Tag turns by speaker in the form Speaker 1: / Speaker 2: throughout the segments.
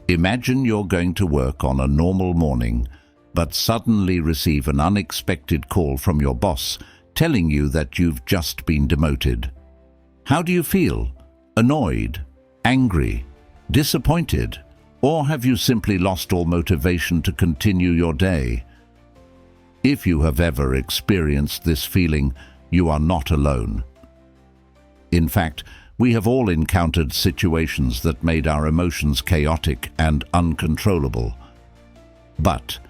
Speaker 1: Imagine you're going to work on a normal morning, but suddenly receive an unexpected call from your boss telling you that you've just been demoted. How do you feel? Annoyed? Angry? Disappointed? Or have you simply lost all motivation to continue your day? If you have ever experienced this feeling, you are not alone. In fact, we have all encountered situations that made our emotions chaotic and uncontrollable. But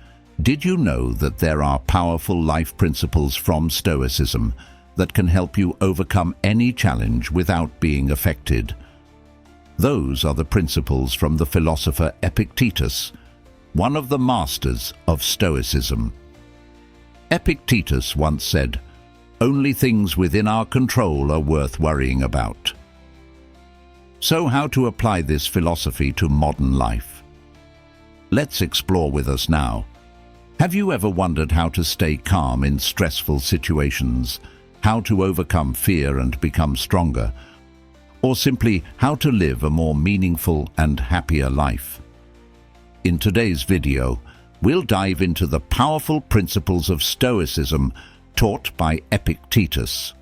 Speaker 1: did you know that there are powerful life principles from Stoicism that can help you overcome any challenge without being affected? Those are the principles from the philosopher Epictetus, one of the masters of Stoicism. Epictetus once said, "Only things within our control are worth worrying about." So how to apply this philosophy to modern life? Let's explore with us now. Have you ever wondered how to stay calm in stressful situations, how to overcome fear and become stronger, or simply how to live a more meaningful and happier life? In today's video, we'll dive into the powerful principles of Stoicism taught by Epictetus.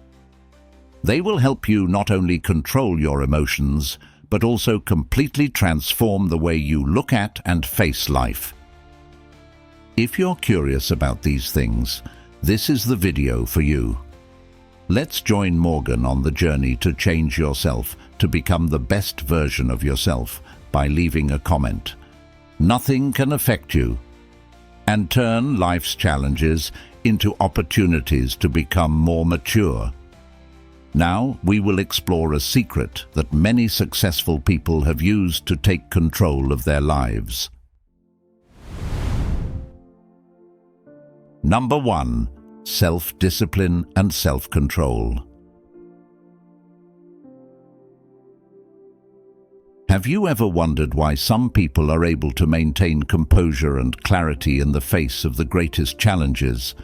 Speaker 1: They will help you not only control your emotions, but also completely transform the way you look at and face life. If you're curious about these things, this is the video for you. Let's join Morgan on the journey to change yourself, to become the best version of yourself by leaving a comment. Nothing can affect you, and turn life's challenges into opportunities to become more mature. Now we will explore a secret that many successful people have used to take control of their lives. Number 1. Self-discipline and self-control. Have you ever wondered why some people are able to maintain composure and clarity in the face of the greatest challenges,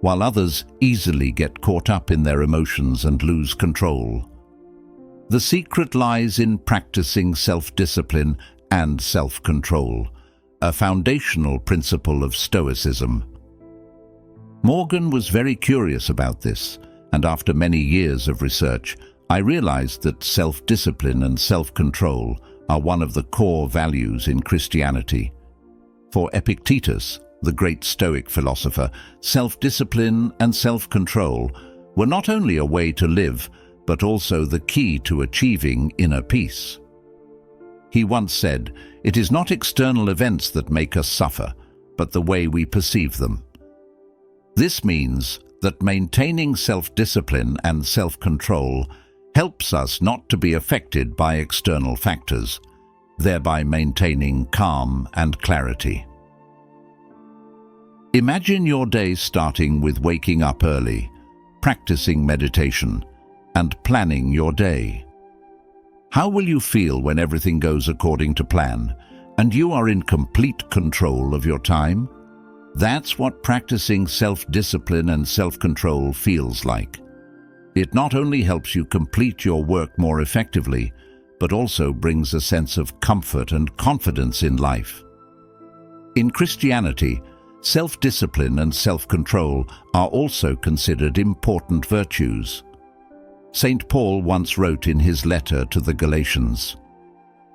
Speaker 1: while others easily get caught up in their emotions and lose control? The secret lies in practicing self-discipline and self-control, a foundational principle of Stoicism. Morgan was very curious about this, and after many years of research, I realized that self-discipline and self-control are one of the core values in Christianity. For Epictetus, the great Stoic philosopher, self-discipline and self-control were not only a way to live, but also the key to achieving inner peace. He once said, "It is not external events that make us suffer, but the way we perceive them." This means that maintaining self-discipline and self-control helps us not to be affected by external factors, thereby maintaining calm and clarity. Imagine your day starting with waking up early, practicing meditation, and planning your day. How will you feel when everything goes according to plan, and you are in complete control of your time? That's what practicing self-discipline and self-control feels like. It not only helps you complete your work more effectively, but also brings a sense of comfort and confidence in life. In Christianity, self-discipline and self-control are also considered important virtues. St. Paul once wrote in his letter to the Galatians,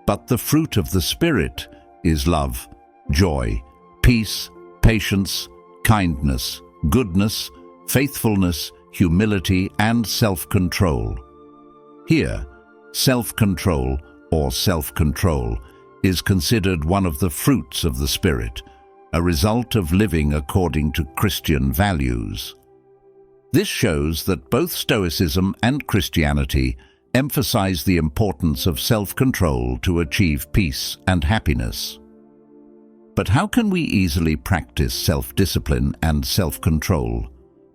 Speaker 1: "But the fruit of the Spirit is love, joy, peace, patience, kindness, goodness, faithfulness, humility, and self-control." Here, self-control or self-control is considered one of the fruits of the Spirit, a result of living according to Christian values. This shows that both Stoicism and Christianity emphasize the importance of self-control to achieve peace and happiness. But how can we easily practice self-discipline and self-control?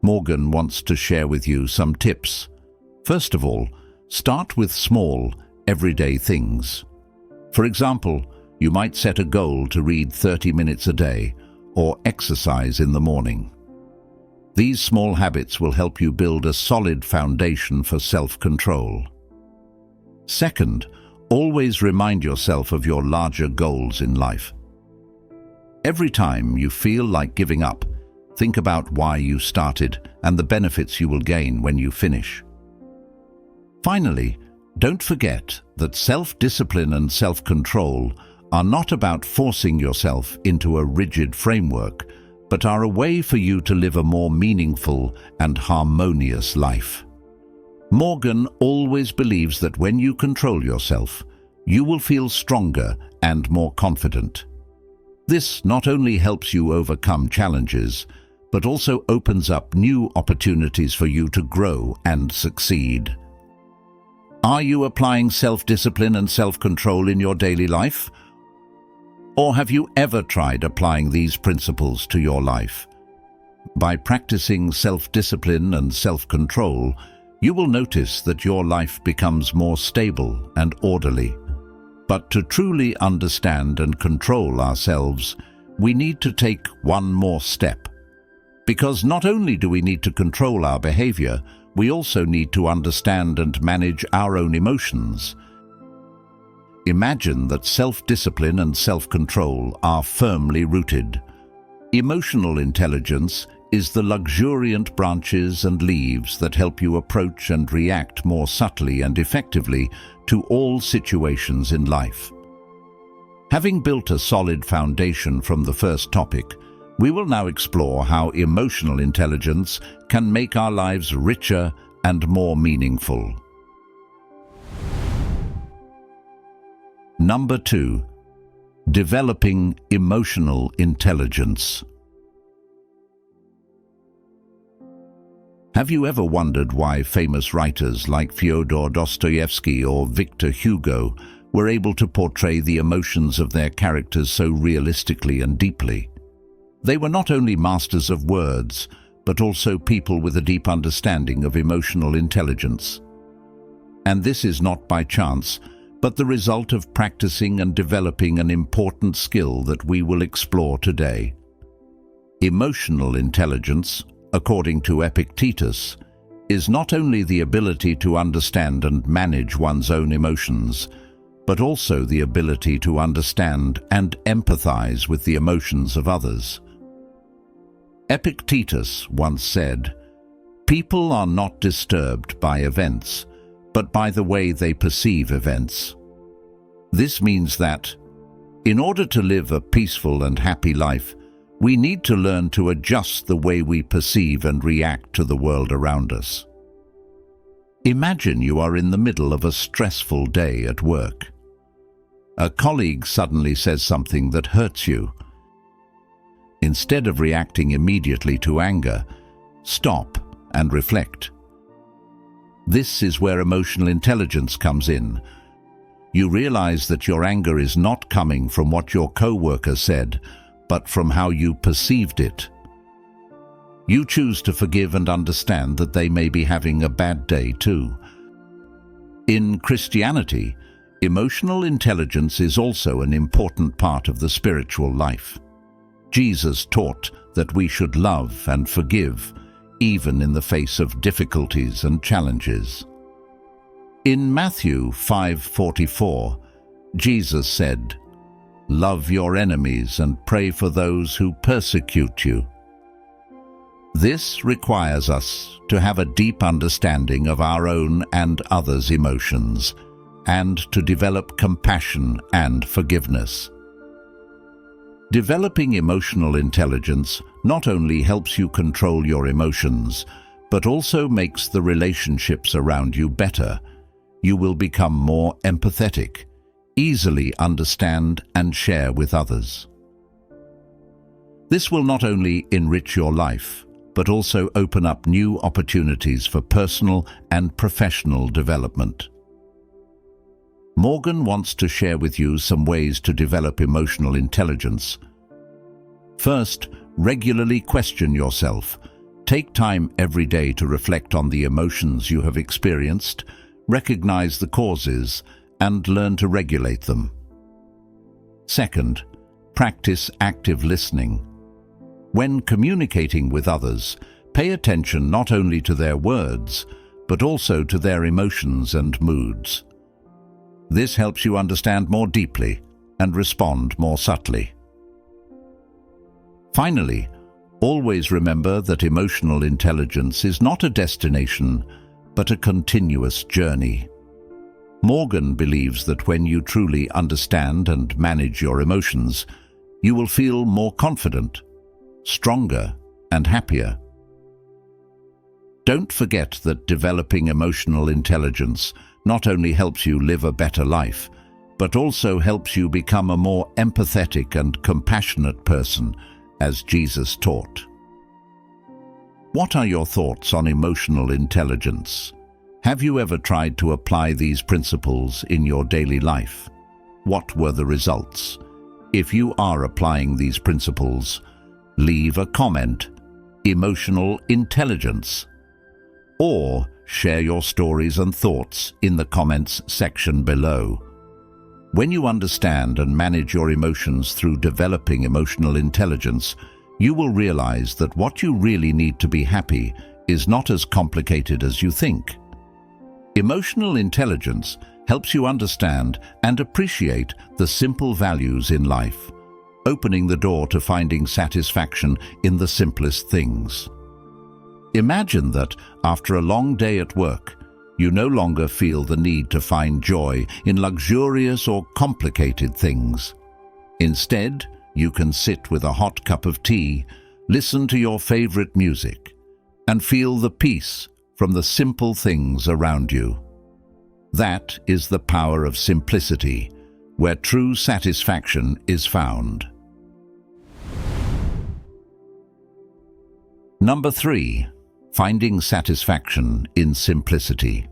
Speaker 1: Morgan wants to share with you some tips. First of all, start with small, everyday things. For example, you might set a goal to read 30 minutes a day or exercise in the morning. These small habits will help you build a solid foundation for self-control. Second, Always remind yourself of your larger goals in life. Every time you feel like giving up, think about why you started and the benefits you will gain when you finish. Finally, don't forget that self-discipline and self-control are not about forcing yourself into a rigid framework, but are a way for you to live a more meaningful and harmonious life. Morgan always believes that when you control yourself, you will feel stronger and more confident. This not only helps you overcome challenges, but also opens up new opportunities for you to grow and succeed. Are you applying self-discipline and self-control in your daily life? Or have you ever tried applying these principles to your life? By practicing self-discipline and self-control, you will notice that your life becomes more stable and orderly. But to truly understand and control ourselves, we need to take one more step. Because not only do we need to control our behavior, we also need to understand and manage our own emotions. Imagine that self-discipline and self-control are firmly rooted. Emotional intelligence is the luxuriant branches and leaves that help you approach and react more subtly and effectively to all situations in life. Having built a solid foundation from the first topic, we will now explore how emotional intelligence can make our lives richer and more meaningful. Number 2. Developing emotional intelligence. Have you ever wondered why famous writers like Fyodor Dostoevsky or Victor Hugo were able to portray the emotions of their characters so realistically and deeply? They were not only masters of words, but also people with a deep understanding of emotional intelligence. And this is not by chance, but the result of practicing and developing an important skill that we will explore today. Emotional intelligence, according to Epictetus, is not only the ability to understand and manage one's own emotions, but also the ability to understand and empathize with the emotions of others. Epictetus once said, "People are not disturbed by events, but by the way they perceive events." This means that, in order to live a peaceful and happy life, we need to learn to adjust the way we perceive and react to the world around us. Imagine you are in the middle of a stressful day at work. A colleague suddenly says something that hurts you. Instead of reacting immediately to anger, stop and reflect. This is where emotional intelligence comes in. You realize that your anger is not coming from what your coworker said, but from how you perceived it. You choose to forgive and understand that they may be having a bad day too. In Christianity, emotional intelligence is also an important part of the spiritual life. Jesus taught that we should love and forgive, even in the face of difficulties and challenges. In Matthew 5:44, Jesus said, "Love your enemies and pray for those who persecute you." This requires us to have a deep understanding of our own and others' emotions, and to develop compassion and forgiveness. Developing emotional intelligence not only helps you control your emotions, but also makes the relationships around you better. You will become more empathetic, easily understand and share with others. This will not only enrich your life, but also open up new opportunities for personal and professional development. Morgan wants to share with you some ways to develop emotional intelligence. First, regularly question yourself. Take time every day to reflect on the emotions you have experienced, recognize the causes, and learn to regulate them. Second, practice active listening. When communicating with others, pay attention not only to their words, but also to their emotions and moods. This helps you understand more deeply and respond more subtly. Finally, always remember that emotional intelligence is not a destination, but a continuous journey. Morgan believes that when you truly understand and manage your emotions, you will feel more confident, stronger, and happier. Don't forget that developing emotional intelligence not only helps you live a better life, but also helps you become a more empathetic and compassionate person, as Jesus taught. What are your thoughts on emotional intelligence? Have you ever tried to apply these principles in your daily life? What were the results? If you are applying these principles, leave a comment, emotional intelligence, or share your stories and thoughts in the comments section below. When you understand and manage your emotions through developing emotional intelligence, you will realize that what you really need to be happy is not as complicated as you think. Emotional intelligence helps you understand and appreciate the simple values in life, opening the door to finding satisfaction in the simplest things. Imagine that after a long day at work, you no longer feel the need to find joy in luxurious or complicated things. Instead, you can sit with a hot cup of tea, listen to your favorite music, and feel the peace from the simple things around you. That is the power of simplicity, where true satisfaction is found. Number 3. Finding satisfaction in simplicity.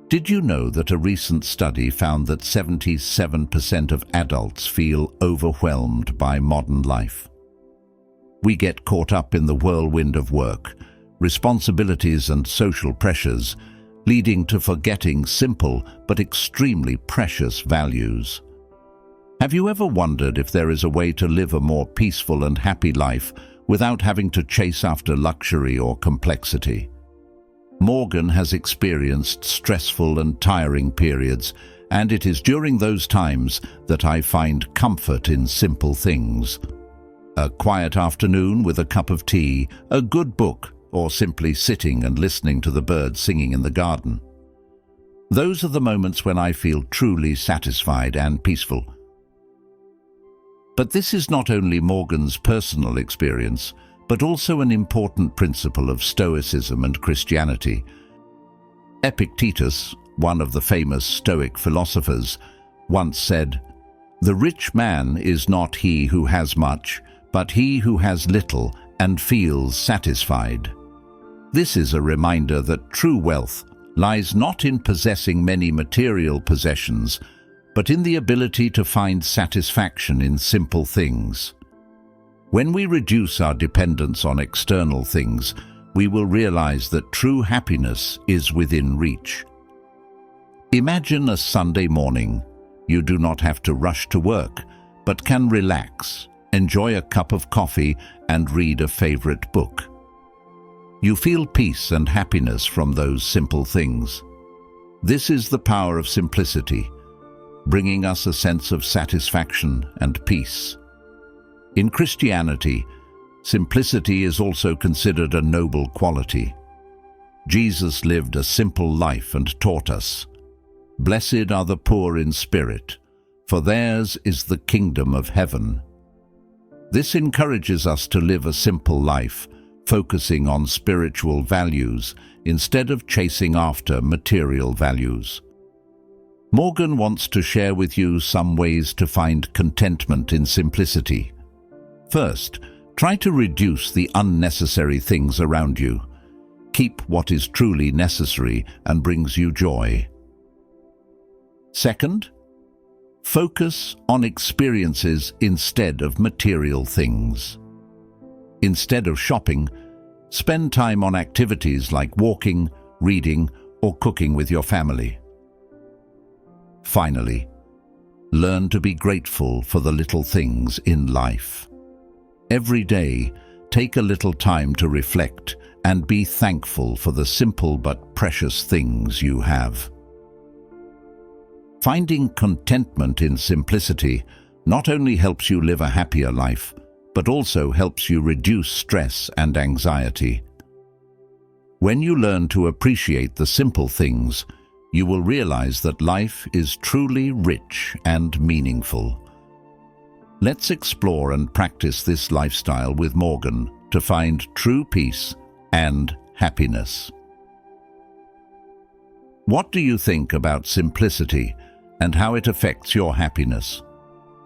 Speaker 1: Did you know that a recent study found that 77% of adults feel overwhelmed by modern life? We get caught up in the whirlwind of work, responsibilities and social pressures, leading to forgetting simple but extremely precious values. Have you ever wondered if there is a way to live a more peaceful and happy life without having to chase after luxury or complexity? Morgan has experienced stressful and tiring periods, and it is during those times that I find comfort in simple things. A quiet afternoon with a cup of tea, a good book, or simply sitting and listening to the birds singing in the garden. Those are the moments when I feel truly satisfied and peaceful. But this is not only Morgan's personal experience, but also an important principle of Stoicism and Christianity. Epictetus, one of the famous Stoic philosophers, once said, "The rich man is not he who has much, but he who has little and feels satisfied." This is a reminder that true wealth lies not in possessing many material possessions, but in the ability to find satisfaction in simple things. When we reduce our dependence on external things, we will realize that true happiness is within reach. Imagine a Sunday morning. You do not have to rush to work, but can relax, enjoy a cup of coffee, and read a favorite book. You feel peace and happiness from those simple things. This is the power of simplicity, bringing us a sense of satisfaction and peace. In Christianity, simplicity is also considered a noble quality. Jesus lived a simple life and taught us, "Blessed are the poor in spirit, for theirs is the kingdom of heaven." This encourages us to live a simple life, focusing on spiritual values instead of chasing after material values. Morgan wants to share with you some ways to find contentment in simplicity. First, try to reduce the unnecessary things around you. Keep what is truly necessary and brings you joy. Second, focus on experiences instead of material things. Instead of shopping, spend time on activities like walking, reading, or cooking with your family. Finally, learn to be grateful for the little things in life. Every day, take a little time to reflect and be thankful for the simple but precious things you have. Finding contentment in simplicity not only helps you live a happier life, but also helps you reduce stress and anxiety. When you learn to appreciate the simple things, you will realize that life is truly rich and meaningful. Let's explore and practice this lifestyle with Morgan to find true peace and happiness. What do you think about simplicity and how it affects your happiness?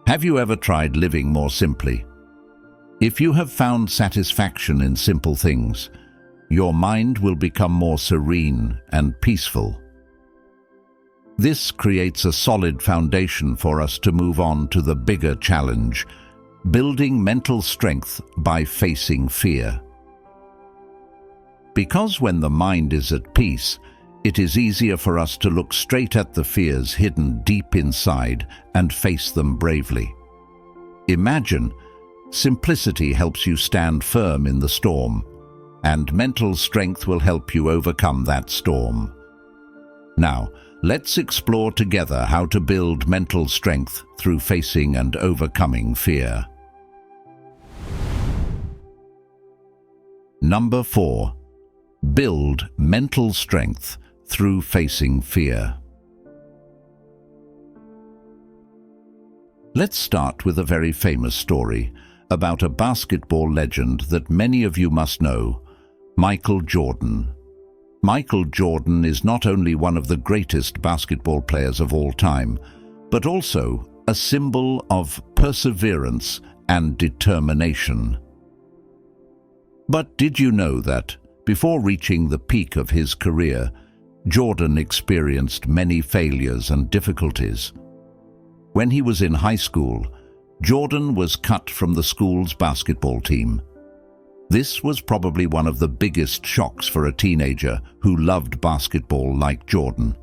Speaker 1: Have you ever tried living more simply? If you have found satisfaction in simple things, your mind will become more serene and peaceful. This creates a solid foundation for us to move on to the bigger challenge, building mental strength by facing fear. Because when the mind is at peace, it is easier for us to look straight at the fears hidden deep inside and face them bravely. Imagine, simplicity helps you stand firm in the storm, and mental strength will help you overcome that storm. Now, let's explore together how to build mental strength through facing and overcoming fear. Number 4. Build mental strength through facing fear. Let's start with a very famous story about a basketball legend that many of you must know, Michael Jordan. Michael Jordan is not only one of the greatest basketball players of all time, but also a symbol of perseverance and determination. But did you know that, before reaching the peak of his career, Jordan experienced many failures and difficulties? When he was in high school, Jordan was cut from the school's basketball team. This was probably one of the biggest shocks for a teenager who loved basketball like Jordan.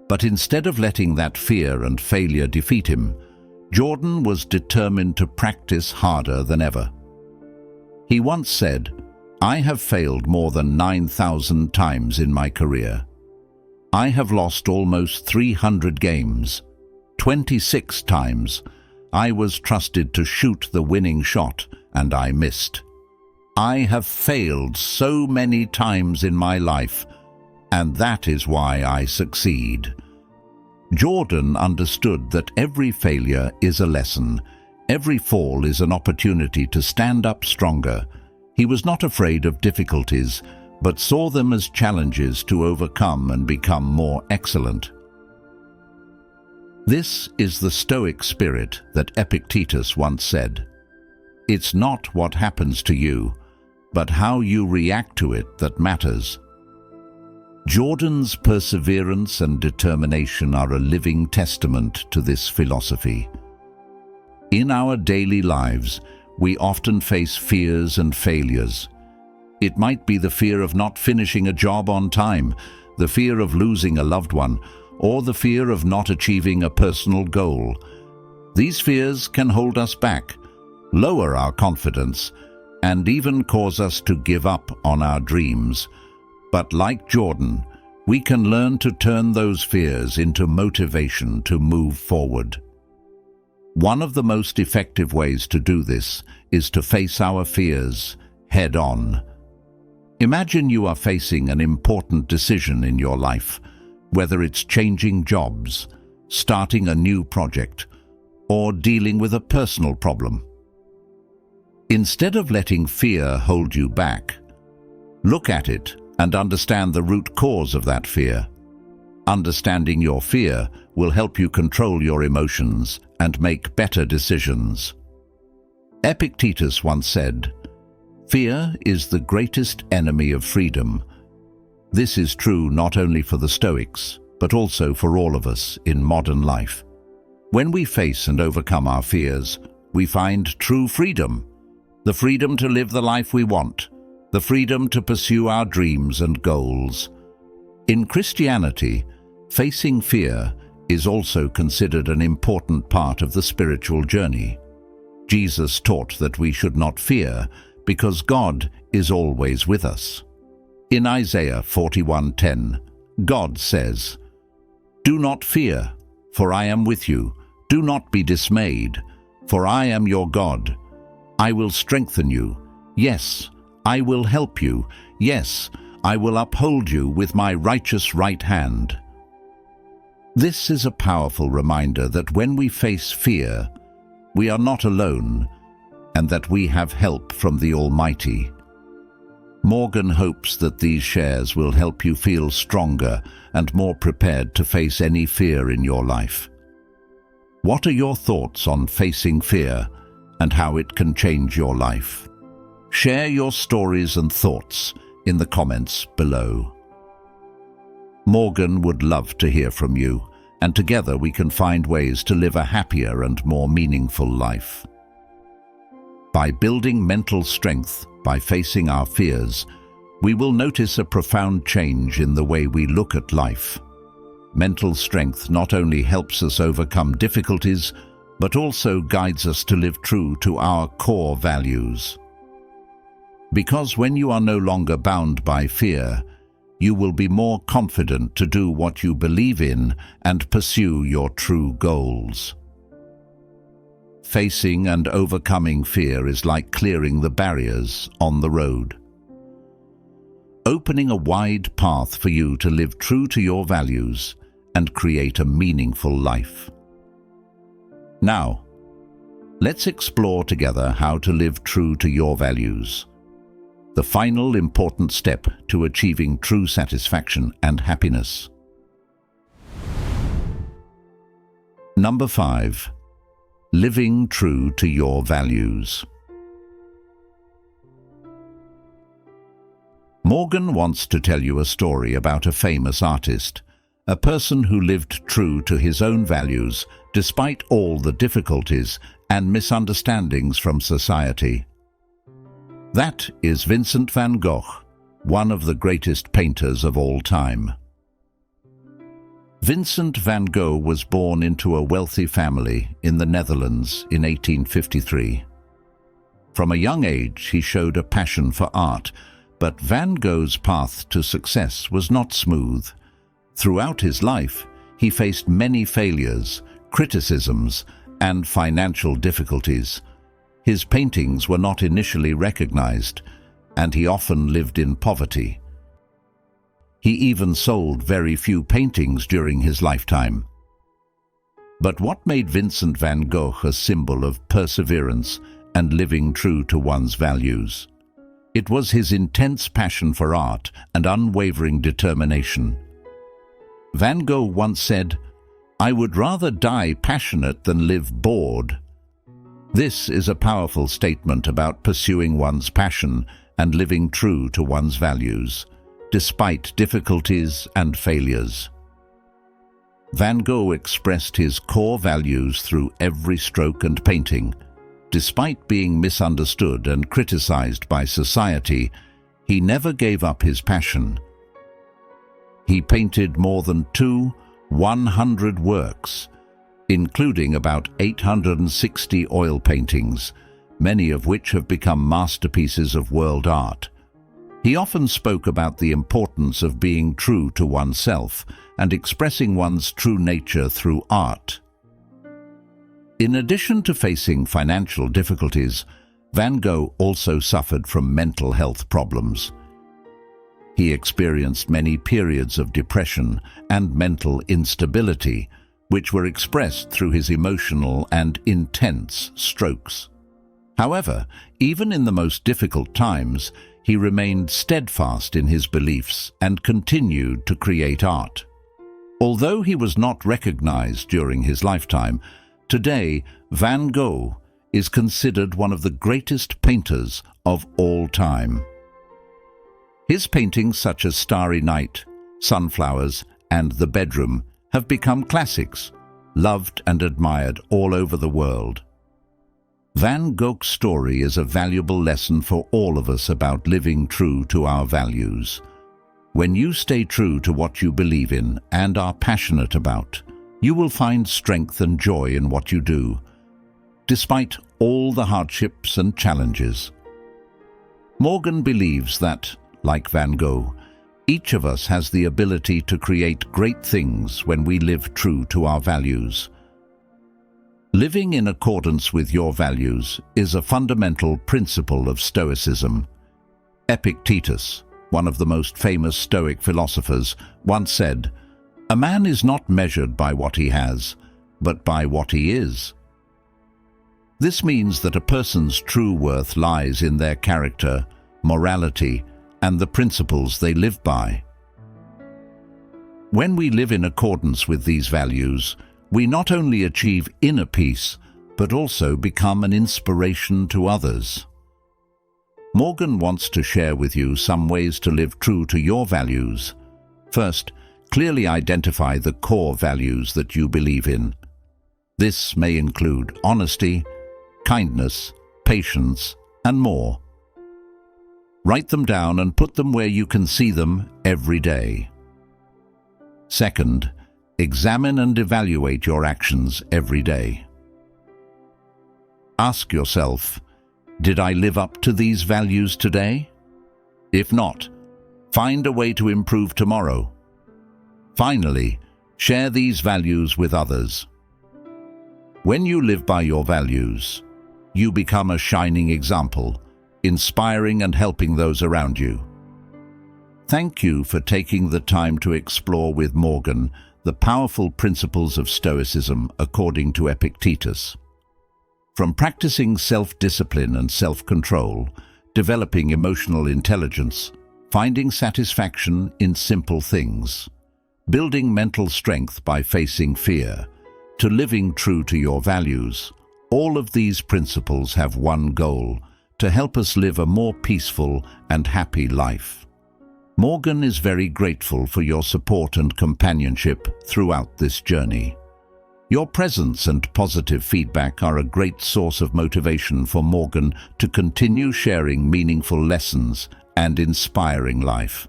Speaker 1: But instead of letting that fear and failure defeat him, Jordan was determined to practice harder than ever. He once said, "I have failed more than 9,000 times in my career. I have lost almost 300 games. 26 times I was trusted to shoot the winning shot and I missed. I have failed so many times in my life, and that is why I succeed." Jordan understood that every failure is a lesson. Every fall is an opportunity to stand up stronger. He was not afraid of difficulties, but saw them as challenges to overcome and become more excellent. This is the Stoic spirit that Epictetus once said. It's not what happens to you, but how you react to it that matters. Jordan's perseverance and determination are a living testament to this philosophy. In our daily lives, we often face fears and failures. It might be the fear of not finishing a job on time, the fear of losing a loved one, or the fear of not achieving a personal goal. These fears can hold us back, lower our confidence, and even cause us to give up on our dreams. But like Jordan, we can learn to turn those fears into motivation to move forward. One of the most effective ways to do this is to face our fears head-on. Imagine you are facing an important decision in your life, whether it's changing jobs, starting a new project, or dealing with a personal problem. Instead of letting fear hold you back, look at it and understand the root cause of that fear. Understanding your fear will help you control your emotions and make better decisions. Epictetus once said, "Fear is the greatest enemy of freedom." This is true not only for the Stoics, but also for all of us in modern life. When we face and overcome our fears, we find true freedom. The freedom to live the life we want, the freedom to pursue our dreams and goals. In Christianity, facing fear is also considered an important part of the spiritual journey. Jesus taught that we should not fear, because God is always with us. In Isaiah 41:10, God says, "Do not fear, for I am with you. Do not be dismayed, for I am your God. I will strengthen you. Yes, I will help you. Yes, I will uphold you with my righteous right hand." This is a powerful reminder that when we face fear, we are not alone, and that we have help from the Almighty. Morgan hopes that these shares will help you feel stronger and more prepared to face any fear in your life. What are your thoughts on facing fear and how it can change your life? Share your stories and thoughts in the comments below. Morgan would love to hear from you, and together we can find ways to live a happier and more meaningful life. By building mental strength by facing our fears, we will notice a profound change in the way we look at life. Mental strength not only helps us overcome difficulties, but also guides us to live true to our core values. Because when you are no longer bound by fear, you will be more confident to do what you believe in and pursue your true goals. Facing and overcoming fear is like clearing the barriers on the road, opening a wide path for you to live true to your values and create a meaningful life. Now, let's explore together how to live true to your values, the final important step to achieving true satisfaction and happiness. Number 5. Living true to your values. Morgan wants to tell you a story about a famous artist, a person who lived true to his own values despite all the difficulties and misunderstandings from society. That is Vincent van Gogh, one of the greatest painters of all time. Vincent van Gogh was born into a wealthy family in the Netherlands in 1853. From a young age, he showed a passion for art, but Van Gogh's path to success was not smooth. Throughout his life, he faced many failures, criticisms, and financial difficulties. His paintings were not initially recognized, and he often lived in poverty. He even sold very few paintings during his lifetime. But what made Vincent van Gogh a symbol of perseverance and living true to one's values? It was his intense passion for art and unwavering determination. Van Gogh once said, "I would rather die passionate than live bored." This is a powerful statement about pursuing one's passion and living true to one's values, despite difficulties and failures. Van Gogh expressed his core values through every stroke and painting. Despite being misunderstood and criticized by society, he never gave up his passion. He painted more than 100 works, including about 860 oil paintings, many of which have become masterpieces of world art. He often spoke about the importance of being true to oneself and expressing one's true nature through art. In addition to facing financial difficulties, Van Gogh also suffered from mental health problems. He experienced many periods of depression and mental instability, which were expressed through his emotional and intense strokes. However, even in the most difficult times, he remained steadfast in his beliefs and continued to create art. Although he was not recognized during his lifetime, today Van Gogh is considered one of the greatest painters of all time. His paintings such as Starry Night, Sunflowers, and The Bedroom have become classics, loved and admired all over the world. Van Gogh's story is a valuable lesson for all of us about living true to our values. When you stay true to what you believe in and are passionate about, you will find strength and joy in what you do, despite all the hardships and challenges. Morgan believes that, like Van Gogh, each of us has the ability to create great things when we live true to our values. Living in accordance with your values is a fundamental principle of Stoicism. Epictetus, one of the most famous Stoic philosophers, once said, "A man is not measured by what he has, but by what he is." This means that a person's true worth lies in their character, morality, and the principles they live by. When we live in accordance with these values, we not only achieve inner peace, but also become an inspiration to others. Morgan wants to share with you some ways to live true to your values. First, clearly identify the core values that you believe in. This may include honesty, kindness, patience, and more. Write them down and put them where you can see them every day. Second, examine and evaluate your actions every day. Ask yourself, did I live up to these values today? If not, find a way to improve tomorrow. Finally, share these values with others. When you live by your values, you become a shining example, inspiring and helping those around you. Thank you for taking the time to explore with Morgan the powerful principles of Stoicism according to Epictetus. From practicing self-discipline and self-control, developing emotional intelligence, finding satisfaction in simple things, building mental strength by facing fear, to living true to your values, all of these principles have one goal: to help us live a more peaceful and happy life. Morgan is very grateful for your support and companionship throughout this journey. Your presence and positive feedback are a great source of motivation for Morgan to continue sharing meaningful lessons and inspiring life.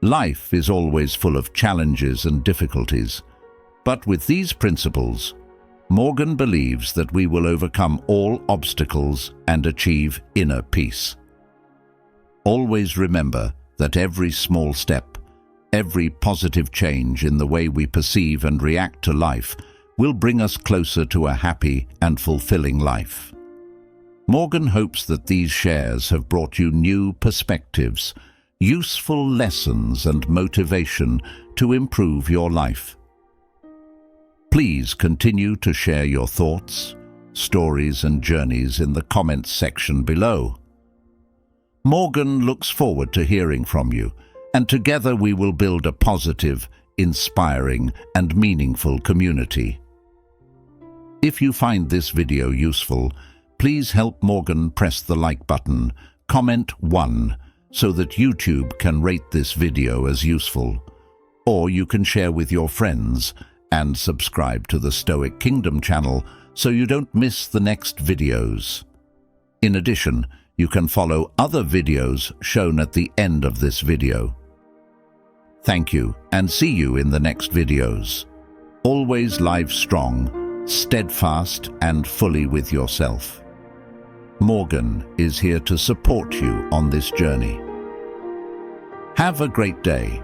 Speaker 1: Life is always full of challenges and difficulties, but with these principles, Morgan believes that we will overcome all obstacles and achieve inner peace. Always remember that every small step, every positive change in the way we perceive and react to life will bring us closer to a happy and fulfilling life. Morgan hopes that these shares have brought you new perspectives, useful lessons and motivation to improve your life. Please continue to share your thoughts, stories and journeys in the comments section below. Morgan looks forward to hearing from you, and together we will build a positive, inspiring and meaningful community. If you find this video useful, please help Morgan press the like button, comment 1 so that YouTube can rate this video as useful, or you can share with your friends and subscribe to the Stoic Kingdom channel so you don't miss the next videos. In addition, you can follow other videos shown at the end of this video. Thank you, and see you in the next videos. Always live strong, steadfast, and fully with yourself. Morgan is here to support you on this journey. Have a great day.